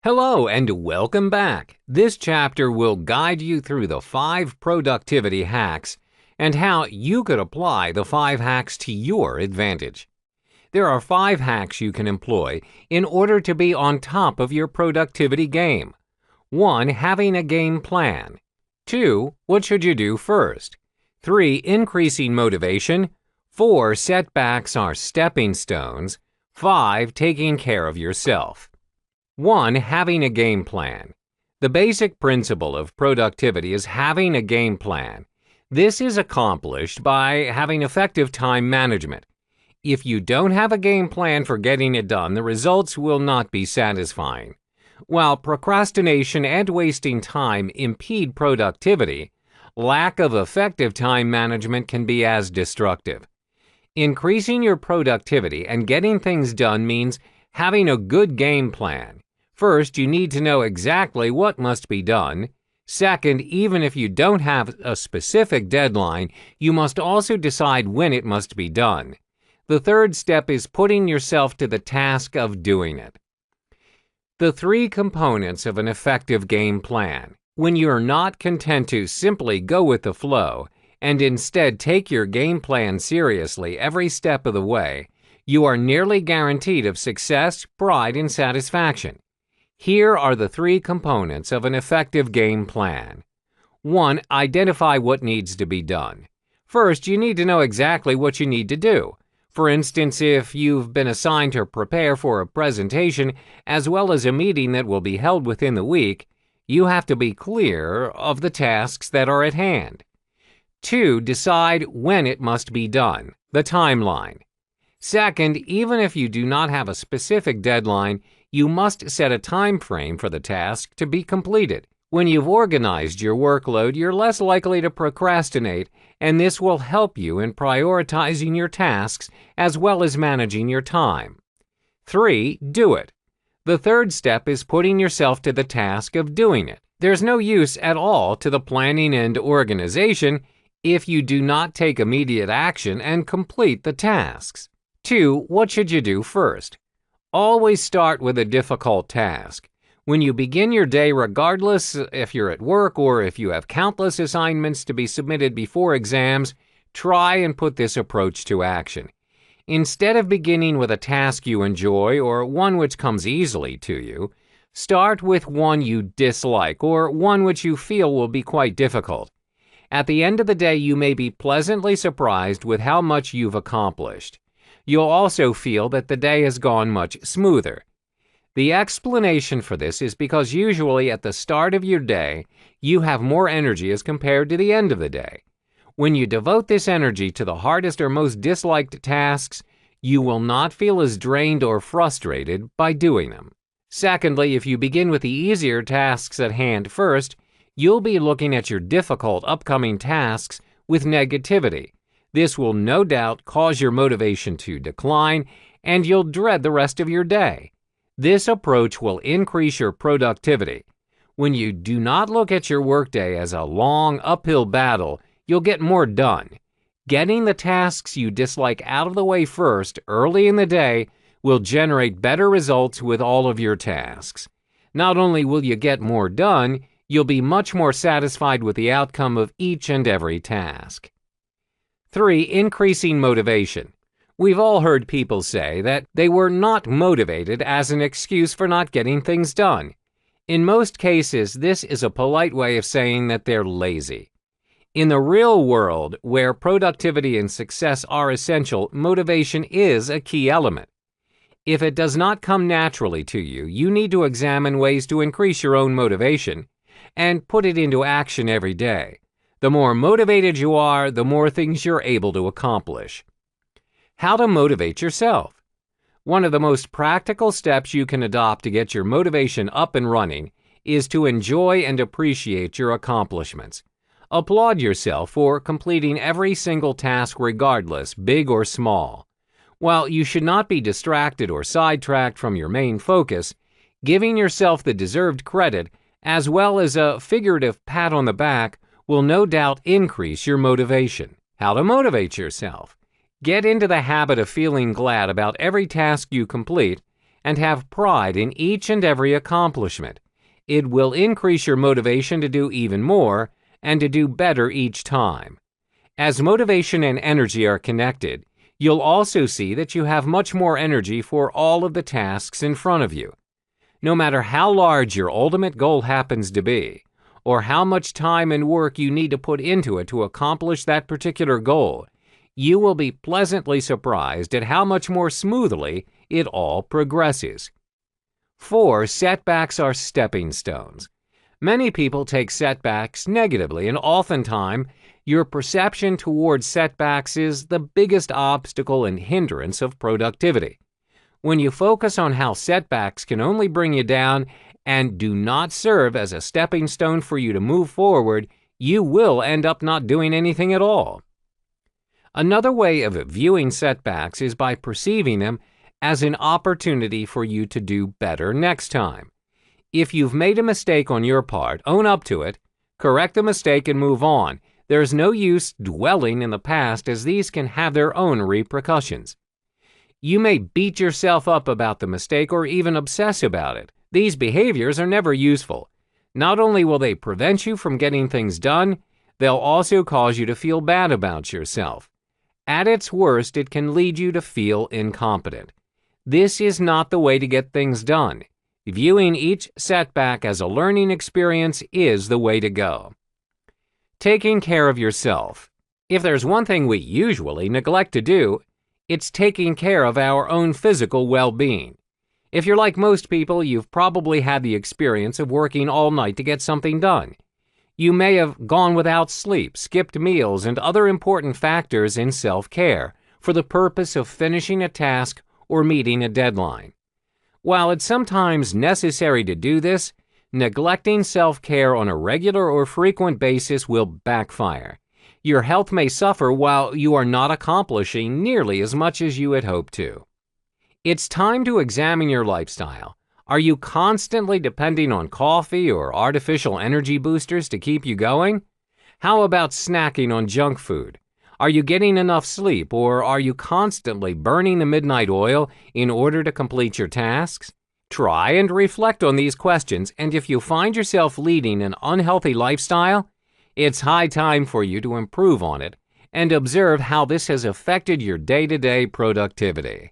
Hello and welcome back. This chapter will guide you through the 5 productivity hacks and how you could apply the 5 hacks to your advantage. There are 5 hacks you can employ in order to be on top of your productivity game. 1. Having a game plan. 2. What should you do first? 3. Increasing motivation. 4. Setbacks are stepping stones. 5. Taking care of yourself. 1. Having a game plan. The basic principle of productivity is having a game plan. This is accomplished by having effective time management. If you don't have a game plan for getting it done, the results will not be satisfying. While procrastination and wasting time impede productivity, lack of effective time management can be as destructive. Increasing your productivity and getting things done means having a good game plan. First, you need to know exactly what must be done. Second, even if you don't have a specific deadline, you must also decide when it must be done. The third step is putting yourself to the task of doing it. The 3 components of an effective game plan. When you're not content to simply go with the flow, and instead take your game plan seriously every step of the way, you are nearly guaranteed of success, pride, and satisfaction. Here are the 3 components of an effective game plan. 1. Identify what needs to be done. First, you need to know exactly what you need to do. For instance, if you've been assigned to prepare for a presentation as well as a meeting that will be held within the week, you have to be clear of the tasks that are at hand. 2. Decide when it must be done, the timeline. Second, even if you do not have a specific deadline, you must set a time frame for the task to be completed. When you've organized your workload, you're less likely to procrastinate, and this will help you in prioritizing your tasks as well as managing your time. 3. Do it. The third step is putting yourself to the task of doing it. There's no use at all to the planning and organization if you do not take immediate action and complete the tasks. 2. What should you do first? Always start with a difficult task. When you begin your day, regardless if you're at work or if you have countless assignments to be submitted before exams, try and put this approach to action. Instead of beginning with a task you enjoy or one which comes easily to you, start with one you dislike or one which you feel will be quite difficult. At the end of the day, you may be pleasantly surprised with how much you've accomplished. You'll also feel that the day has gone much smoother. The explanation for this is because usually at the start of your day, you have more energy as compared to the end of the day. When you devote this energy to the hardest or most disliked tasks, you will not feel as drained or frustrated by doing them. Secondly, if you begin with the easier tasks at hand first, you'll be looking at your difficult upcoming tasks with negativity. This will no doubt cause your motivation to decline, and you'll dread the rest of your day. This approach will increase your productivity. When you do not look at your workday as a long uphill battle, you'll get more done. Getting the tasks you dislike out of the way first, early in the day, will generate better results with all of your tasks. Not only will you get more done, you'll be much more satisfied with the outcome of each and every task. 3. Increasing motivation. We've all heard people say that they were not motivated as an excuse for not getting things done. In most cases, this is a polite way of saying that they're lazy. In the real world, where productivity and success are essential, motivation is a key element. If it does not come naturally to you, you need to examine ways to increase your own motivation and put it into action every day. The more motivated you are, the more things you're able to accomplish. How to motivate yourself. One of the most practical steps you can adopt to get your motivation up and running is to enjoy and appreciate your accomplishments. Applaud yourself for completing every single task regardless, big or small. While you should not be distracted or sidetracked from your main focus, giving yourself the deserved credit as well as a figurative pat on the back will no doubt increase your motivation. How to motivate yourself. Get into the habit of feeling glad about every task you complete and have pride in each and every accomplishment. It will increase your motivation to do even more and to do better each time. As motivation and energy are connected, you'll also see that you have much more energy for all of the tasks in front of you. No matter how large your ultimate goal happens to be, or how much time and work you need to put into it to accomplish that particular goal, you will be pleasantly surprised at how much more smoothly it all progresses. 4. Setbacks are stepping stones. Many people take setbacks negatively, and oftentimes your perception towards setbacks is the biggest obstacle and hindrance of productivity. When you focus on how setbacks can only bring you down and do not serve as a stepping stone for you to move forward, you will end up not doing anything at all. Another way of viewing setbacks is by perceiving them as an opportunity for you to do better next time. If you've made a mistake on your part, own up to it, correct the mistake, and move on. There's no use dwelling in the past, as these can have their own repercussions. You may beat yourself up about the mistake or even obsess about it. These behaviors are never useful. Not only will they prevent you from getting things done, they'll also cause you to feel bad about yourself. At its worst, it can lead you to feel incompetent. This is not the way to get things done. Viewing each setback as a learning experience is the way to go. Taking care of yourself. If there's one thing we usually neglect to do, it's taking care of our own physical well-being. If you're like most people, you've probably had the experience of working all night to get something done. You may have gone without sleep, skipped meals, and other important factors in self-care for the purpose of finishing a task or meeting a deadline. While it's sometimes necessary to do this, neglecting self-care on a regular or frequent basis will backfire. Your health may suffer while you are not accomplishing nearly as much as you had hoped to. It's time to examine your lifestyle. Are you constantly depending on coffee or artificial energy boosters to keep you going? How about snacking on junk food? Are you getting enough sleep, or are you constantly burning the midnight oil in order to complete your tasks? Try and reflect on these questions, and if you find yourself leading an unhealthy lifestyle, it's high time for you to improve on it and observe how this has affected your day-to-day productivity.